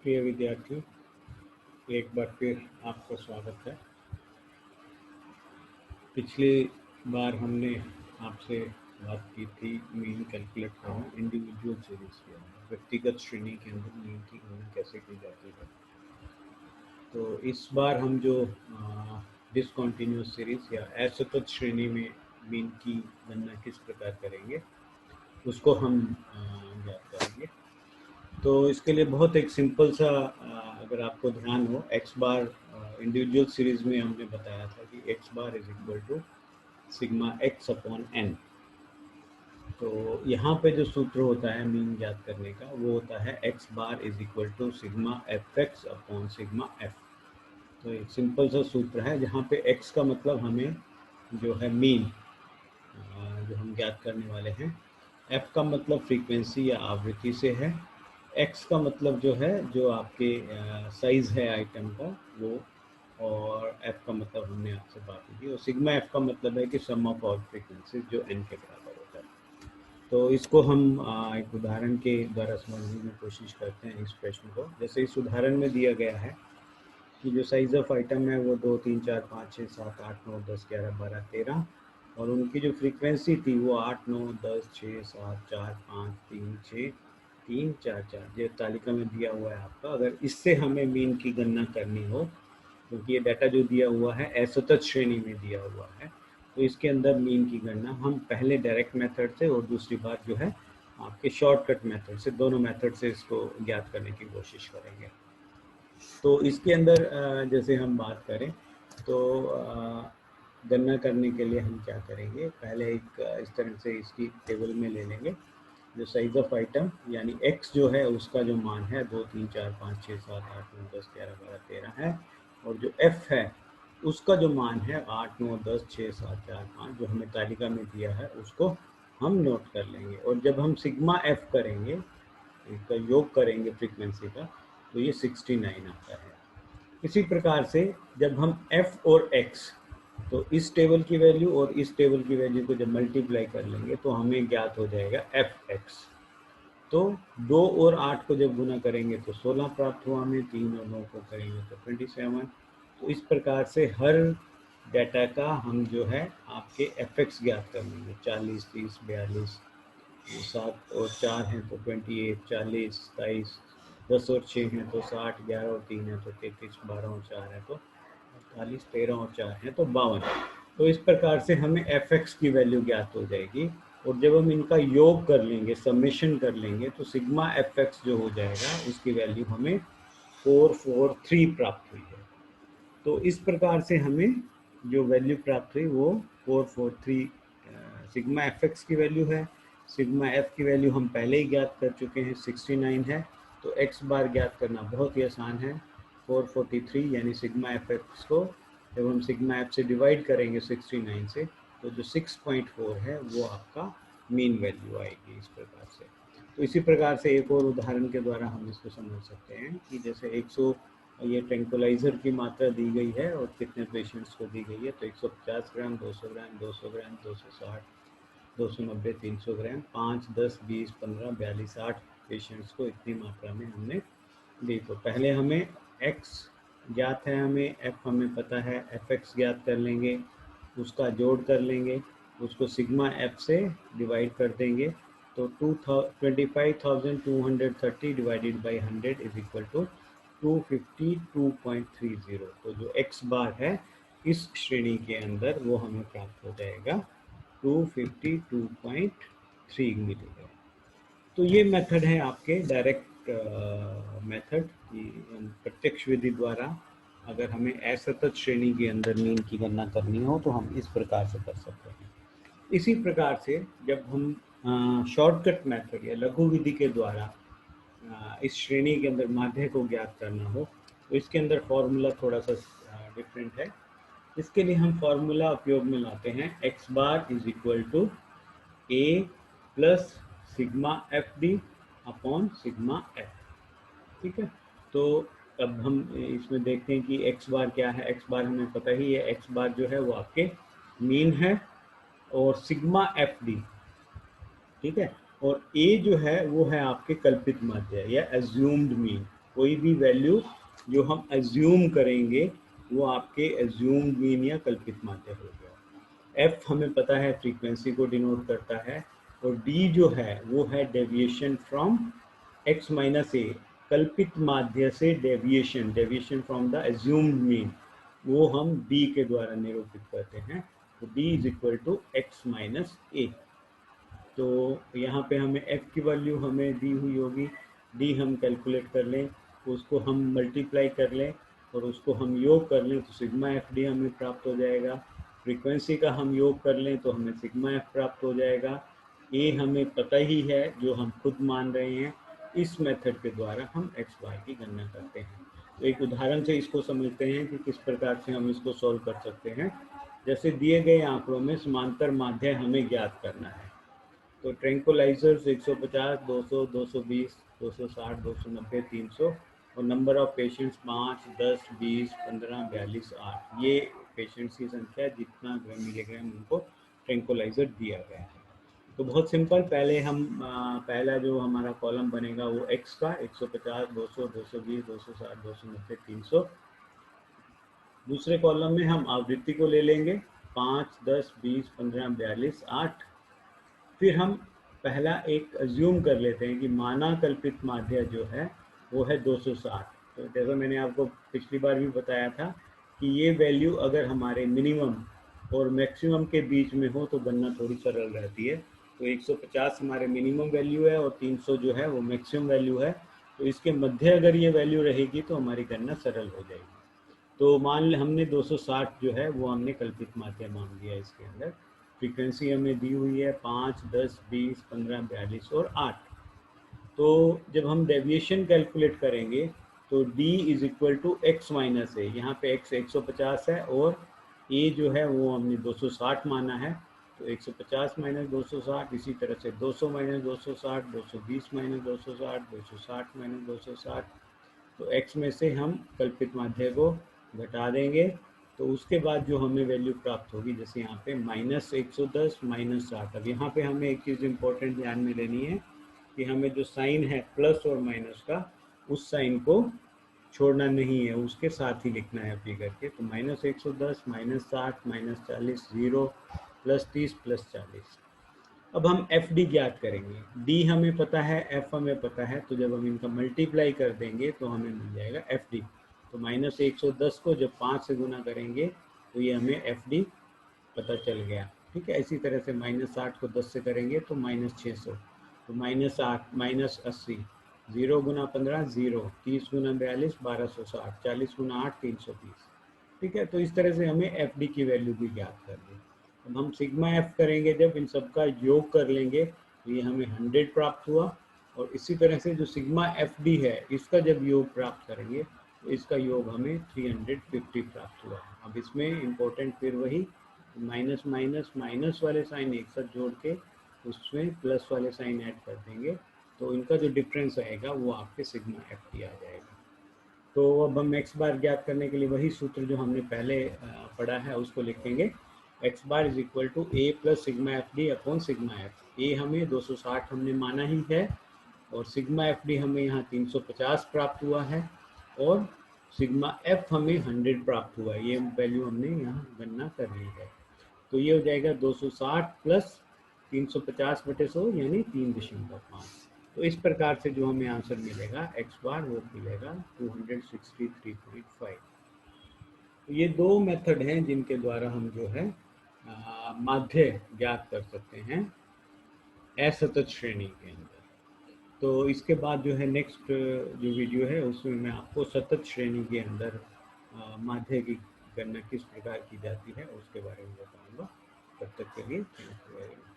प्रिय विद्यार्थियों, एक बार फिर आपका स्वागत है। पिछली बार हमने आपसे बात की थी मीन कैलकुलेट करना इंडिविजुअल सीरीज के अंदर, व्यक्तिगत श्रेणी के अंदर मीन की गणना कैसे की जाती है। तो इस बार हम जो डिसकंटिन्यूअस सीरीज या असतत श्रेणी में मीन की गणना किस प्रकार करेंगे उसको हम ज्ञात करेंगे। तो इसके लिए बहुत एक सिंपल सा अगर आपको ध्यान हो, एक्स बार इंडिविजुअल सीरीज में हमने बताया था कि x bar is equal to sigma x upon n. तो यहाँ पे जो सूत्र होता है मीन ज्ञात करने का वो होता है x bar is equal to sigma f x upon sigma f. तो एक सिंपल सा सूत्र है जहाँ पे एक्स का मतलब हमें जो है मीन जो हम ज्ञात करने वाले हैं, एफ का मतलब फ्रीक्वेंसी या आवृत्ति से है, एक्स का मतलब जो है जो आपके साइज है आइटम का वो, और एफ का मतलब हमने आपसे बात की, और सिग्मा एफ का मतलब है कि सम ऑफ ऑल फ्रीक्वेंसीज जो एन के बराबर होता है। तो इसको हम एक उदाहरण के द्वारा समझने की कोशिश करते हैं इस प्रश्न को। जैसे इस उदाहरण में दिया गया है कि जो साइज ऑफ आइटम है वो 2, 3, 4, 5, 6, 7, 8, 9, 10, 11, 12, 13, और उनकी जो फ्रीक्वेंसी थी वो 8, 9, 10, 6, 7, 4, 5, 3, 6, 3, 4, 4 ये तालिका में दिया हुआ है आपका। अगर इससे हमें मीन की गणना करनी हो, क्योंकि ये डाटा जो दिया हुआ है असतत श्रेणी में दिया हुआ है, तो इसके अंदर मीन की गणना हम पहले डायरेक्ट मेथड से और दूसरी बार जो है आपके शॉर्टकट मेथड से, दोनों मेथड से इसको ज्ञात करने की कोशिश करेंगे। तो इसके अंदर जैसे हम बात करें तो गणना करने के लिए हम क्या करेंगे, पहले एक इस तरह से इसकी टेबल में ले लेंगे जो साइज ऑफ आइटम यानी x जो है उसका जो मान है 2, 3, 4, 5, 6, 7, 8, 9, 10, 11, 12, 13 है, और जो f है उसका जो मान है 8, 9, 10, 6, 7, 4, 5 जो हमें तालिका में दिया है उसको हम नोट कर लेंगे। और जब हम सिग्मा f करेंगे, इसका योग करेंगे फ्रीक्वेंसी का, तो ये 69 आता है। इसी प्रकार से जब हम f और x, तो इस टेबल की वैल्यू और इस टेबल की वैल्यू को जब मल्टीप्लाई कर लेंगे तो हमें ज्ञात हो जाएगा fx। तो 2 और 8 को जब गुना करेंगे तो 16 प्राप्त हुआ हमें, 3 और 9 को करेंगे तो 27। तो इस प्रकार से हर डाटा का हम जो है आपके fx ज्ञात कर लेंगे। 40, 30, 42, 7 और 4 हैं तो 28, 40, 27, 10 और 6 हैं तो 60, 11 और 3 है तो 33, 12 और 4 है तो 48, 13 और 4 है तो 52। तो इस प्रकार से हमें fx की वैल्यू ज्ञात हो जाएगी, और जब हम इनका योग कर लेंगे, समेशन कर लेंगे, तो सिग्मा fx जो हो जाएगा उसकी वैल्यू हमें 443 प्राप्त हुई है। तो इस प्रकार से हमें जो वैल्यू प्राप्त हुई वो 443 सिग्मा fx की वैल्यू है। सिग्मा f की वैल्यू हम पहले ही ज्ञात कर चुके हैं, 69 है। तो x बार ज्ञात करना बहुत ही आसान है। 443 यानी सिग्मा fx को जब हम सिग्मा f से डिवाइड करेंगे 69 से, तो जो 6.4 है वो आपका मीन वैल्यू आएगी इस प्रकार से। तो इसी प्रकार से एक और उदाहरण के द्वारा हम इसको समझ सकते हैं कि जैसे 100 ये ट्रैंक्विलाइज़र की मात्रा दी गई है और कितने पेशेंट्स को दी गई है, तो 150 ग्राम, 200 ग्राम, 200 ग्राम, 260, 290, 300 ग्राम, 5, 10, 20, 15, 42, 8 पेशेंट्स को इतनी मात्रा में हमने दी। तो पहले हमें x ज्ञात है, हमें f हमें पता है, fx ज्ञात कर लेंगे, उसका जोड़ कर लेंगे, उसको सिग्मा f से डिवाइड कर देंगे, तो 25,230 divided by 100 is equal to 252.30। तो जो x बार है इस श्रेणी के अंदर वो हमें प्राप्त हो जाएगा 252.3 मिलेगा। तो ये मेथड है आपके डायरेक्ट मेथड की, प्रत्यक्ष विधि द्वारा अगर हमें असतत श्रेणी के अंदर मीन की गणना करनी हो तो हम इस प्रकार से कर सकते हैं। इसी प्रकार से जब हम शॉर्टकट मेथड या लघु विधि के द्वारा इस श्रेणी के अंदर माध्य को ज्ञात करना हो, तो इसके अंदर फॉर्मूला थोड़ा सा डिफरेंट है। इसके लिए हम फॉर्मूला उपयोग में लाते हैं x bar is equal to a plus sigma f d upon sigma f. ठीक है, तो अब हम इसमें देखते हैं कि x बार क्या है। x बार हमें पता ही है, x बार जो है वो आपके मीन है, और सिग्मा एफ डी, ठीक है, और a जो है वो है आपके कल्पित माध्य या एज्यूम्ड मीन। कोई भी वैल्यू जो हम एज्यूम करेंगे वो आपके एज्यूम्ड मीन या कल्पित माध्य हो गया। एफ हमें पता है फ्रीक्वेंसी को डिनोट करता है, और डी जो है वो है deviation from x minus a, कल्पित माध्य से deviation from the assumed mean, वो हम डी के द्वारा निरूपित करते हैं। तो d is equal to x minus a. तो यहाँ पे हमें f की वैल्यू हमें दी हुई होगी, d हम कैलकुलेट कर लें, उसको हम मल्टीप्लाई कर लें और उसको हम योग कर लें तो सिग्मा एफ डी हमें प्राप्त हो जाएगा। फ्रीक्वेंसी का हम योग कर लें तो हमें सिग्मा एफ प्राप्त हो जाएगा। ए हमें पता ही है जो हम खुद मान रहे हैं। इस मेथड के द्वारा हम एक्स वाई की गणना करते हैं। तो एक उदाहरण से इसको समझते हैं कि किस प्रकार से हम इसको सॉल्व कर सकते हैं। जैसे दिए गए आंकड़ों में समांतर माध्य हमें ज्ञात करना है। तो ट्रैंक्विलाइजर्स 150, 200, 220, 260, 290, 300 और नंबर ऑफ पेशेंट्स 5, 10, 20, 15, 42, 8। ये पेशेंट्स की संख्या जितना ग्राम मिलीग्राम उनको ट्रैंक्विलाइजर दिया गया है। तो बहुत सिंपल, पहले हम पहला जो हमारा कॉलम बनेगा वो एक्स का 150, 200, 220, 260, 290, 300। दूसरे कॉलम में हम आवृत्ति को ले लेंगे 5, 10, 20, 15, 42, 8। फिर हम पहला एक अज्यूम कर लेते हैं कि माना कल्पित माध्य जो है वो है 260। तो जैसा मैंने आपको पिछली बार भी बताया था कि ये वैल्यू अगर हमारे मिनिमम और मैक्सिमम के बीच में हो तो गणना थोड़ी सरल रहती है। तो 150 हमारे मिनिमम वैल्यू है और 300 जो है वो मैक्सिमम वैल्यू है। तो इसके मध्य अगर ये वैल्यू रहेगी तो हमारी गणना सरल हो जाएगी। तो मान लें हमने 260 जो है वो हमने कल्पित माध्य मान लिया। इसके अंदर फ्रीक्वेंसी हमें दी हुई है 5, 10, 20, 15, 42 और 8। तो जब हम डेविएशन कैलकुलेट करेंगे तो d is equal to x minus a. यहाँ पे x 150 है और a जो है वो हमने 260 माना है। तो 150 माइनस 260, इसी तरह से 200 माइनस 260, 220 माइनस 260, 260 माइनस 260। तो x में से हम कल्पित माध्य को घटा देंगे तो उसके बाद जो हमें वैल्यू प्राप्त होगी, जैसे यहाँ पे -110 -60। अब यहाँ पे हमें एक चीज़ इम्पोर्टेंट ध्यान में लेनी है कि हमें जो साइन है प्लस और माइनस का, उस साइन को छोड़ना नहीं है, उसके साथ ही लिखना है फिगर के। तो -110 -60 -40 0 +30 +40। अब हम एफ डी ज्ञात करेंगे। डी हमें पता है, एफ हमें पता है, तो जब हम इनका मल्टीप्लाई कर देंगे तो हमें मिल जाएगा एफ डी। तो -110 को जब 5 से गुना करेंगे तो ये हमें एफ डी पता चल गया। ठीक है, इसी तरह से -60 को 10 से करेंगे तो -600। तो -8 -80, 0 गुना 15 0, 30 गुना 42 1260, 40 गुना 8 330। ठीक है, तो इस तरह से हमें एफ डी की वैल्यू भी ज्ञात कर दी। अब हम सिग्मा एफ करेंगे, जब इन सबका योग कर लेंगे तो ये हमें 100 प्राप्त हुआ। और इसी तरह से जो सिग्मा एफ डी है इसका जब योग प्राप्त करेंगे तो इसका योग हमें 350 प्राप्त हुआ। अब इसमें इम्पोर्टेंट फिर वही माइनस माइनस माइनस वाले साइन एक साथ जोड़ के उसमें प्लस वाले साइन ऐड कर देंगे तो इनका जो डिफरेंस आएगा वो आपके सिग्मा एफ डी आ जाएगा। तो अब हम एक्स बार ज्ञात करने के लिए वही सूत्र जो हमने पहले पढ़ा है उसको लिखेंगे। X bar is equal to a plus sigma f d upon sigma f. A हमें 260 हमने माना ही है और सिग्मा एफ डी हमें यहाँ 350 प्राप्त हुआ है और सिग्मा एफ हमें 100 प्राप्त हुआ है। ये वैल्यू हमने यहाँ गणना कर ली है। तो ये हो जाएगा 260 प्लस 350/100 यानी 3.5। तो इस प्रकार से जो हमें आंसर मिलेगा एक्स बार वो मिलेगा 263.5। तो ये दो मेथड हैं जिनके द्वारा हम जो है माध्य ज्ञात कर सकते हैं असतत श्रेणी के अंदर। तो इसके बाद जो है नेक्स्ट जो वीडियो है उसमें मैं आपको सतत श्रेणी के अंदर माध्य की गणना किस प्रकार की जाती है उसके बारे में बताऊंगा। तब तक के लिए थैंक यू वेरी मच।